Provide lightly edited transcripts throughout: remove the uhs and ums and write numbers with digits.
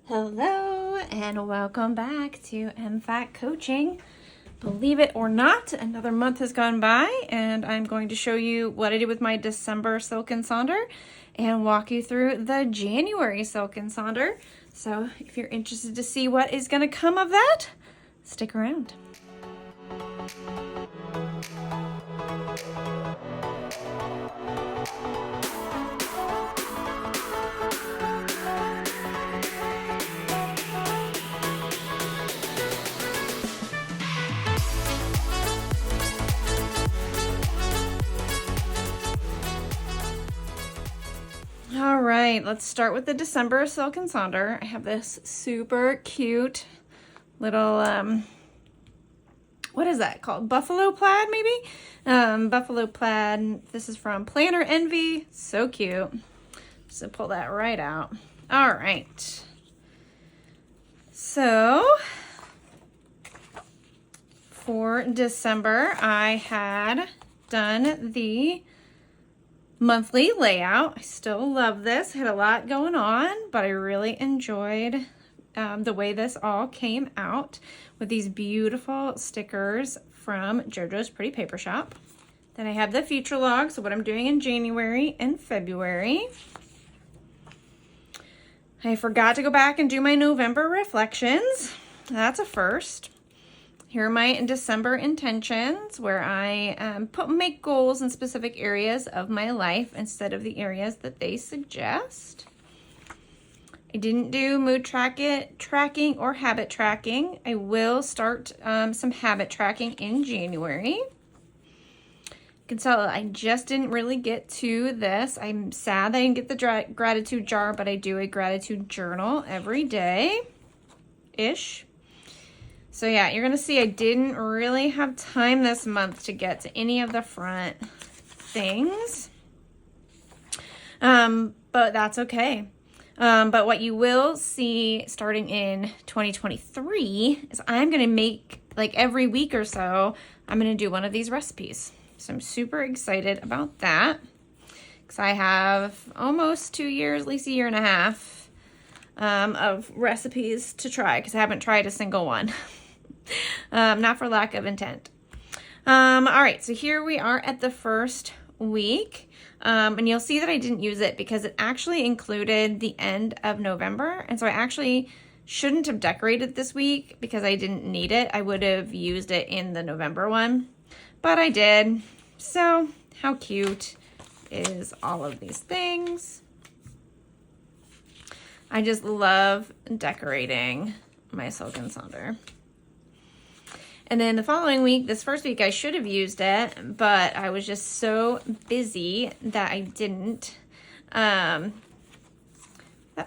Hello and welcome back to MFAC Coaching. Believe it or not, another month has gone by and I'm going to show you what I did with my December Silk and Sonder and walk you through the January Silk and Sonder. So if you're interested to see what is going to come of that, stick around. All right, let's start with the December Silk and Sonder. I have this super cute little, what is that called? Buffalo plaid, maybe? Buffalo plaid. This is from Planner Envy. So cute. So pull that right out. All right. So for December, I had done the monthly layout. I still love this. I had a lot going on, but I really enjoyed the way this all came out with these beautiful stickers from JoJo's Pretty Paper Shop. Then I have the future log, so what I'm doing in January and February. I forgot to go back and do my November reflections. That's a first. Here are my December intentions, where I make goals in specific areas of my life instead of the areas that they suggest. I didn't do mood tracking or habit tracking. I will start some habit tracking in January. You can tell I just didn't really get to this. I'm sad that I didn't get the gratitude jar, but I do a gratitude journal every day-ish. So yeah, you're gonna see I didn't really have time this month to get to any of the front things, but that's okay. But what you will see starting in 2023 is I'm gonna make, like every week or so, I'm gonna do one of these recipes. So I'm super excited about that because I have almost 2 years, at least a year and a half of recipes to try because I haven't tried a single one. Not for lack of intent. All right, so here we are at the first week, and you'll see that I didn't use it because it actually included the end of November, and so I actually shouldn't have decorated this week because I didn't need it. I would have used it in the November one, but I did. So how cute is all of these things? I just love decorating my Silk and Sonder. And then the following week, this first week, I should have used it, but I was just so busy that I didn't. That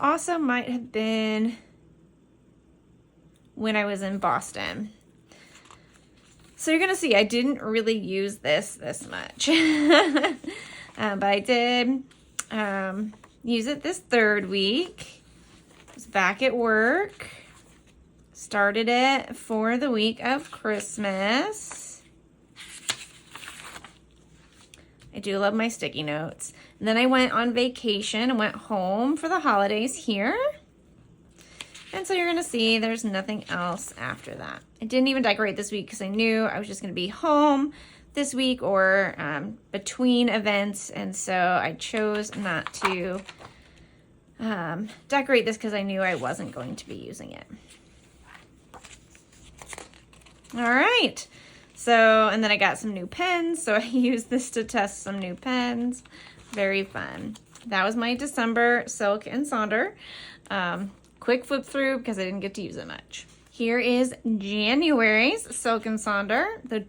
also might have been when I was in Boston. So you're going to see I didn't really use this much. But I did use it this third week. I was back at work. Started it for the week of Christmas. I do love my sticky notes. And then I went on vacation and went home for the holidays here. And so you're going to see there's nothing else after that. I didn't even decorate this week because I knew I was just going to be home this week or between events. And so I chose not to decorate this because I knew I wasn't going to be using it. All right, so, and then I got some new pens, so I used this to test some new pens. Very fun. That was my December Silk and Sonder. Quick flip through because I didn't get to use it much. Here is January's Silk and Sonder. The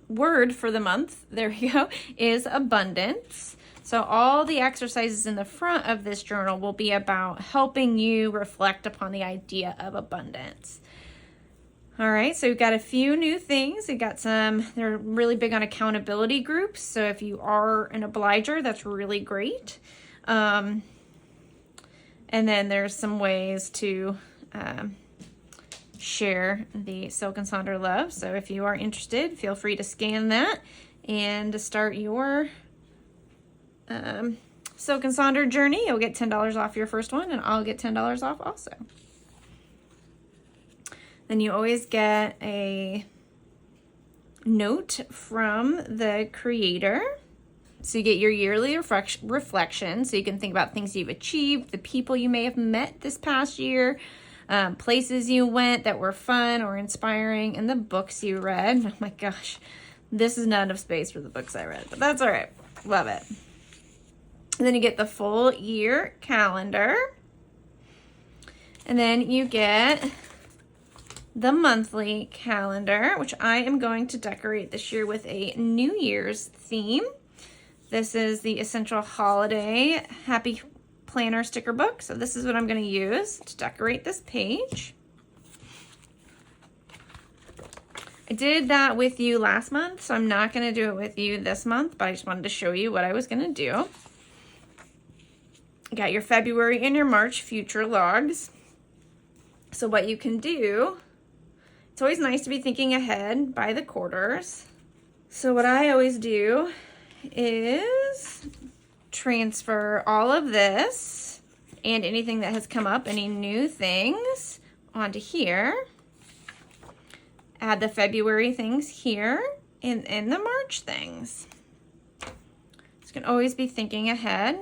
word for the month, there you go, is abundance. So all the exercises in the front of this journal will be about helping you reflect upon the idea of abundance. All right, so we've got a few new things. We got they're really big on accountability groups. So if you are an obliger, that's really great. And then there's some ways to share the Silk and Sonder love. So if you are interested, feel free to scan that and to start your Silk and Sonder journey, you'll get $10 off your first one, and I'll get $10 off also. Then you always get a note from the creator. So you get your yearly reflection, so you can think about things you've achieved, the people you may have met this past year, places you went that were fun or inspiring, and the books you read. Oh my gosh, this is not enough space for the books I read, but that's all right. Love it. And then you get the full year calendar. And then you get the monthly calendar, which I am going to decorate this year with a New Year's theme. This is the Essential Holiday Happy Planner sticker book. So this is what I'm going to use to decorate this page. I did that with you last month, so I'm not going to do it with you this month, but I just wanted to show you what I was going to do. You got your February and your March future logs. So what you can do, it's always nice to be thinking ahead by the quarters. So what I always do is transfer all of this and anything that has come up, any new things, onto here. Add the February things here and the March things. So you can always be thinking ahead.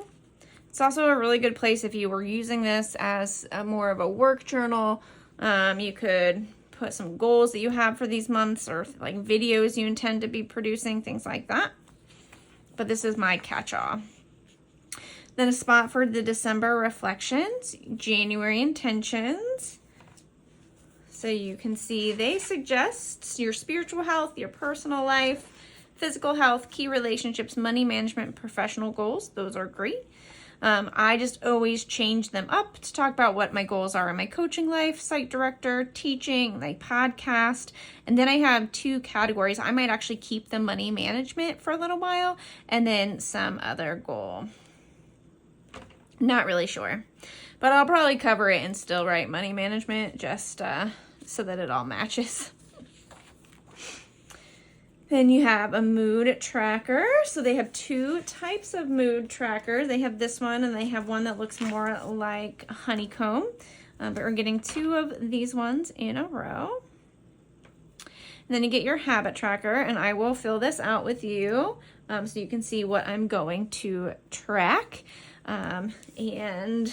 It's also a really good place if you were using this as more of a work journal. You could put some goals that you have for these months, or like videos you intend to be producing, things like that. But this is my catch-all. Then a spot for the December reflections, January intentions. So you can see they suggest your spiritual health, your personal life, physical health, key relationships, money management, professional goals. Those are great. I just always change them up to talk about what my goals are in my coaching life, site director, teaching, my podcast. And then I have 2 categories. I might actually keep the money management for a little while and then some other goal. Not really sure, but I'll probably cover it and still write money management just so that it all matches. Then you have a mood tracker. So they have 2 types of mood trackers. They have this one and they have one that looks more like honeycomb. But we're getting 2 of these ones in a row. And then you get your habit tracker, and I will fill this out with you so you can see what I'm going to track. And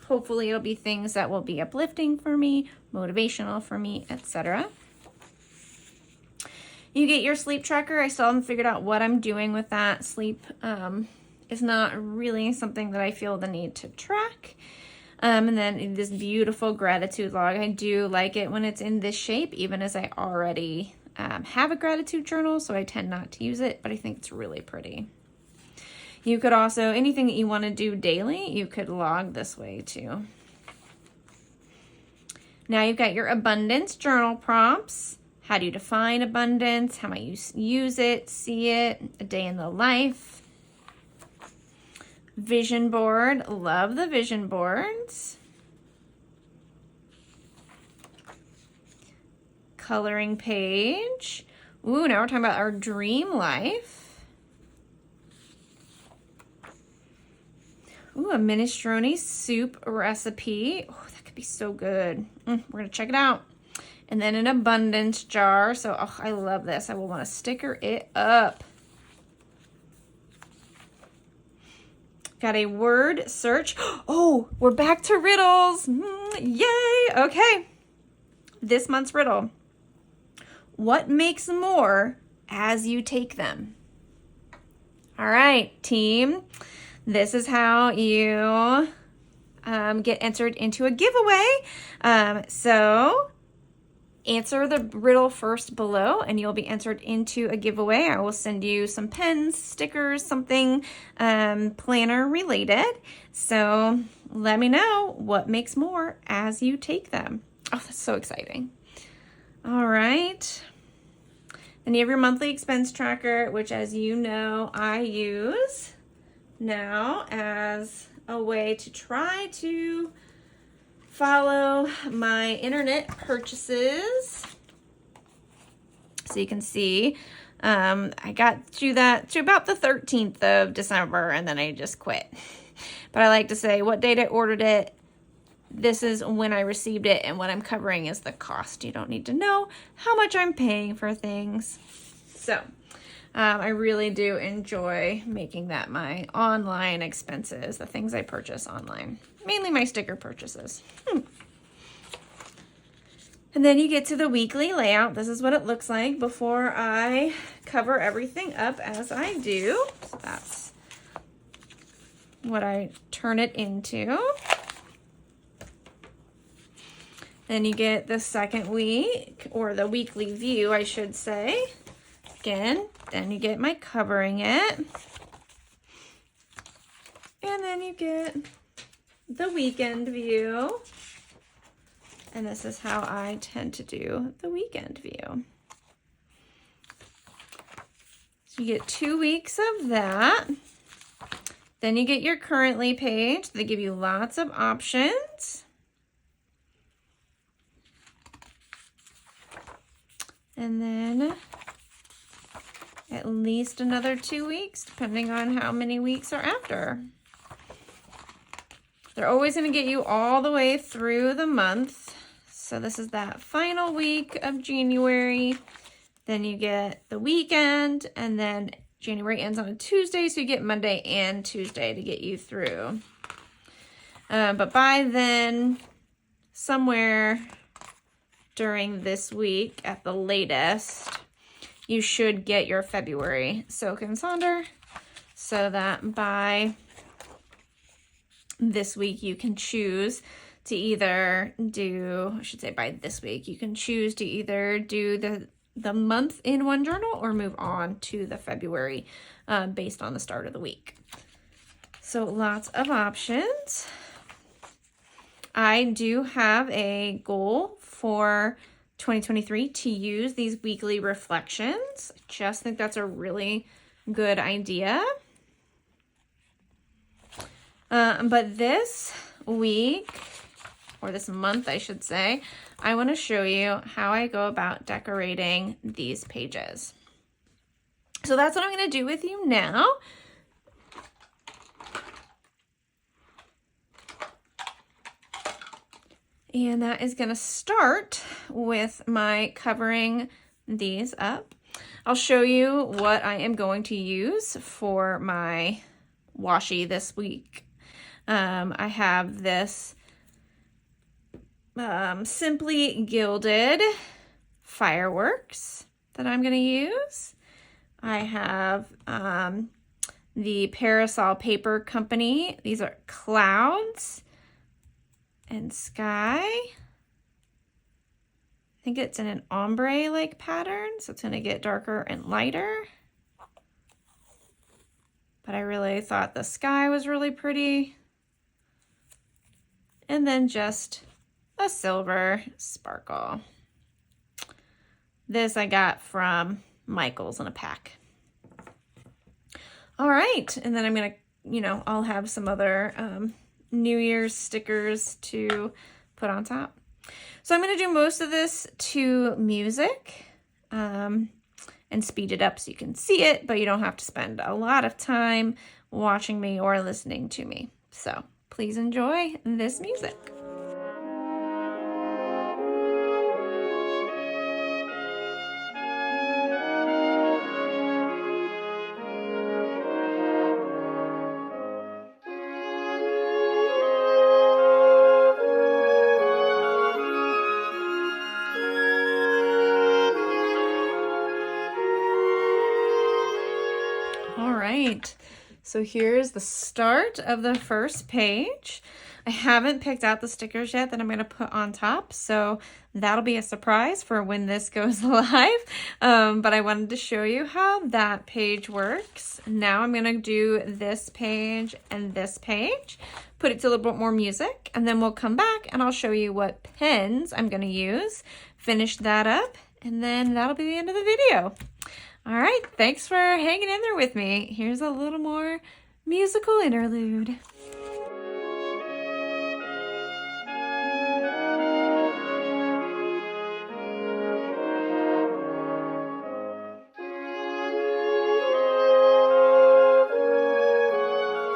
hopefully it'll be things that will be uplifting for me, motivational for me, etc. You get your sleep tracker. I still haven't figured out what I'm doing with that. Sleep is not really something that I feel the need to track. And then this beautiful gratitude log. I do like it when it's in this shape, even as I already have a gratitude journal, so I tend not to use it, but I think it's really pretty. You could also, anything that you want to do daily, you could log this way too. Now you've got your abundance journal prompts. How do you define abundance? How might you use it, see it, a day in the life. Vision board, love the vision boards. Coloring page. Ooh, now we're talking about our dream life. Ooh, a minestrone soup recipe. Oh, that could be so good. We're going to check it out. And then an abundance jar. So, oh, I love this. I will want to sticker it up. Got a word search. Oh, we're back to riddles. Yay. Okay. This month's riddle. What makes more as you take them? All right, team. This is how you get entered into a giveaway. So answer the riddle first below and you'll be entered into a giveaway. I will send you some pens, stickers, something planner related. So let me know what makes more as you take them. Oh, that's so exciting. All right. Then you have your monthly expense tracker, which, as you know, I use now as a way to try to follow my internet purchases. So you can see I got to that to about the 13th of December and then I just quit. but I like to say what date I ordered it, this is when I received it, and what I'm covering is the cost. You don't need to know how much I'm paying for things. So I really do enjoy making that my online expenses, the things I purchase online, mainly my sticker purchases. And then you get to the weekly layout. This is what it looks like before I cover everything up as I do. So that's what I turn it into. Then you get the second week, or the weekly view, I should say. Again, then you get my covering it. And then you get the weekend view. And this is how I tend to do the weekend view. So you get 2 weeks of that. Then you get your currently page. They give you lots of options. And then at least another 2 weeks, depending on how many weeks are after. They're always going to get you all the way through the month. So this is that final week of January. Then you get the weekend, and then January ends on a Tuesday, so you get Monday and Tuesday to get you through. But by then, somewhere during this week at the latest, you should get your February Silk and Sonder, so that by this week you can choose to either do, I should say by this week, you can choose to either do the month in one journal or move on to the February based on the start of the week. So lots of options. I do have a goal for 2023 to use these weekly reflections. I just think that's a really good idea. But this week, or this month, I should say, I want to show you how I go about decorating these pages. So that's what I'm going to do with you now. And that is going to start with my covering these up. I'll show you what I am going to use for my washi this week. I have this Simply Gilded fireworks that I'm going to use. I have the Parasol Paper Company. These are clouds and sky. I think it's in an ombre-like pattern, so it's going to get darker and lighter. But I really thought the sky was really pretty. And then just a silver sparkle. This I got from Michael's in a pack. All right, and then I'm going to, I'll have some other New Year's stickers to put on top. So I'm going to do most of this to music and speed it up so you can see it, but you don't have to spend a lot of time watching me or listening to me. So please enjoy this music. So here's the start of the first page. I haven't picked out the stickers yet that I'm going to put on top, so that'll be a surprise for when this goes live. But I wanted to show you how that page works. Now I'm going to do this page and this page, put it to a little bit more music, and then we'll come back and I'll show you what pens I'm going to use, finish that up, and then that'll be the end of the video. All right, thanks for hanging in there with me. Here's a little more musical interlude.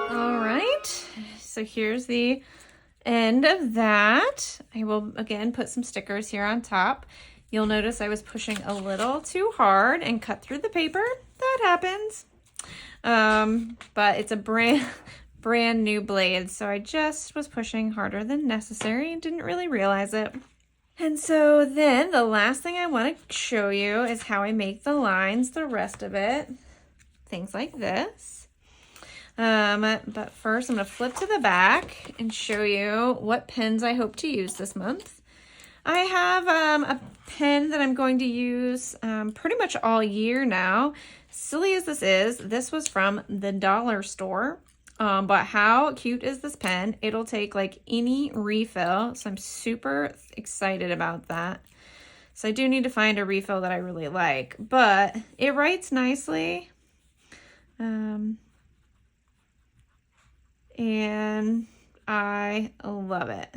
All right, here's the end of that. I will again put some stickers here on top. You'll notice I was pushing a little too hard and cut through the paper. That happens. But it's a brand new blade, so I just was pushing harder than necessary and didn't really realize it. And so then the last thing I want to show you is how I make the lines, the rest of it. Things like this. But first I'm going to flip to the back and show you what pens I hope to use this month. I have a pen that I'm going to use pretty much all year now. Silly as this was from the dollar store. But how cute is this pen? It'll take like any refill, so I'm super excited about that. So I do need to find a refill that I really like, but it writes nicely. And I love it.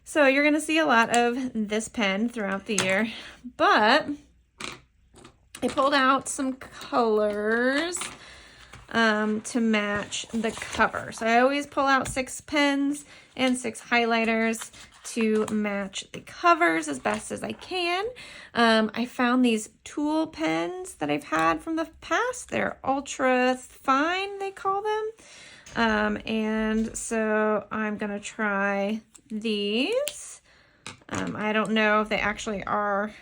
So you're going to see a lot of this pen throughout the year, but I pulled out some colors to match the cover. So I always pull out 6 pens and 6 highlighters to match the covers as best as I can. I found these tool pens that I've had from the past. They're ultra fine, they call them. And so I'm gonna try these. I don't know if they actually are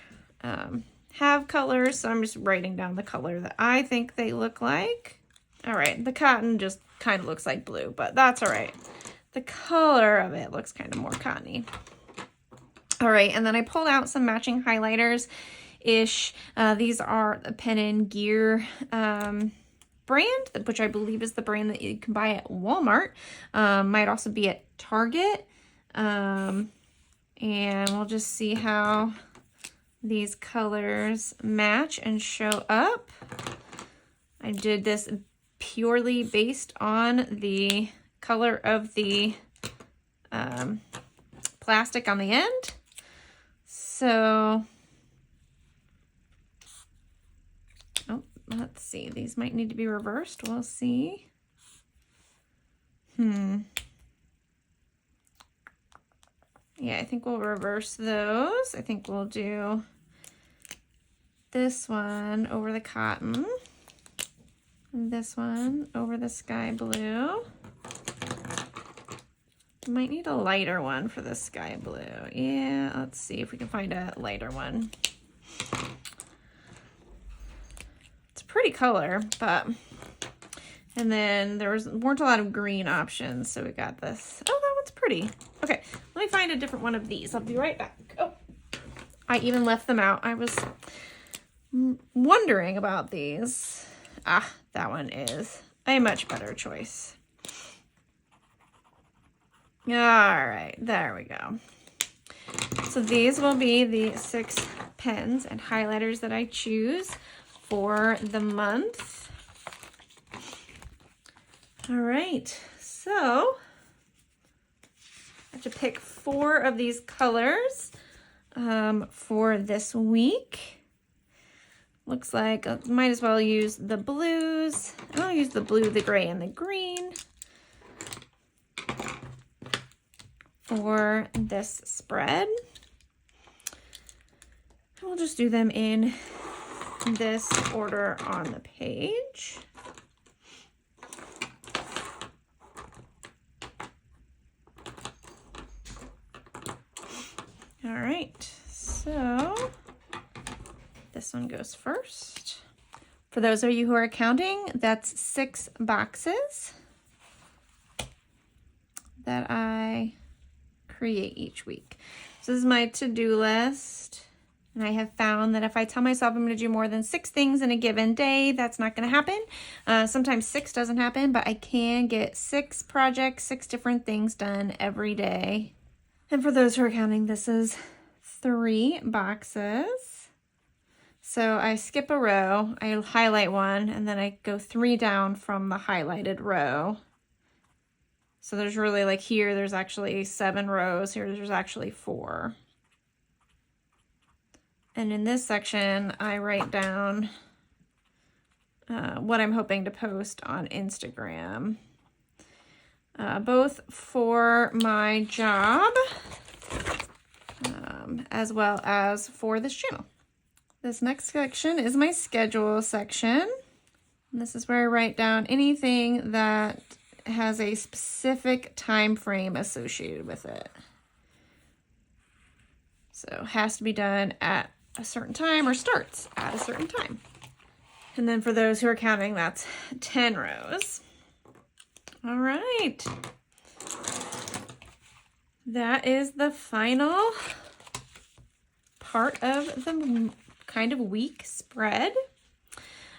have colors, so I'm just writing down the color that I think they look like. All right, the cotton just kind of looks like blue, but that's all right. The color of it looks kind of more cottony. All right, and then I pulled out some matching highlighters-ish. These are the Pen and Gear brand, which I believe is the brand that you can buy at Walmart. Might also be at Target. And we'll just see how these colors match and show up. I did this purely based on the color of the plastic on the end. So, oh, let's see. These might need to be reversed. We'll see. Yeah, I think we'll reverse those. I think we'll do this one over the cotton. This one over the sky blue. Might need a lighter one for the sky blue. Yeah, let's see if we can find a lighter one. It's a pretty color, but... And then there weren't a lot of green options, so we got this. Oh, that one's pretty. Okay, let me find a different one of these. I'll be right back. Oh, I even left them out. I was wondering about these. Ah, that one is a much better choice. All right, there we go. So these will be the 6 pens and highlighters that I choose for the month. All right, so I have to pick 4 of these colors for this week. Looks like I might as well use the blues. I'll use the blue, the gray, and the green for this spread. We'll just do them in this order on the page. All right, so this one goes first. For those of you who are counting, that's 6 boxes that I create each week. So this is my to-do list. And I have found that if I tell myself I'm going to do more than 6 things in a given day, that's not going to happen. Sometimes 6 doesn't happen, but I can get 6 projects, 6 different things done every day. And for those who are counting, this is 3 boxes. So I skip a row, I highlight one, and then I go 3 down from the highlighted row. So there's really, like here, there's actually 7 rows. Here, there's actually 4. And in this section, I write down what I'm hoping to post on Instagram. both for my job as well as for this channel. This next section is my schedule section. And this is where I write down anything that has a specific time frame associated with it. So has to be done at a certain time or starts at a certain time. And then for those who are counting, that's 10 rows. All right. That is the final part of the kind of week spread.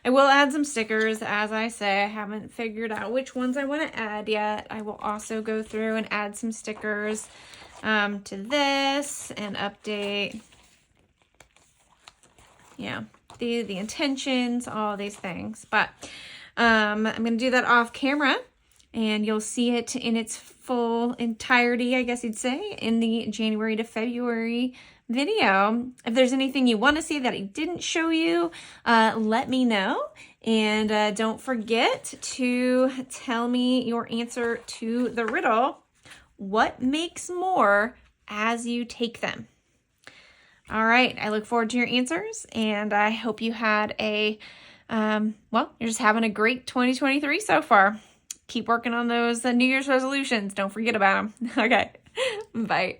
I will add some stickers. As I say, I haven't figured out which ones I want to add yet. I will also go through and add some stickers to this and update, yeah, the intentions, all these things. But I'm going to do that off camera, and you'll see it in its full entirety, I guess you'd say, in the January to February video. If there's anything you want to see that I didn't show you, let me know. And don't forget to tell me your answer to the riddle. What makes more as you take them? All right, I look forward to your answers, and I hope you had a, well, you're just having a great 2023 so far. Keep working on those New Year's resolutions. Don't forget about them. Okay, bye.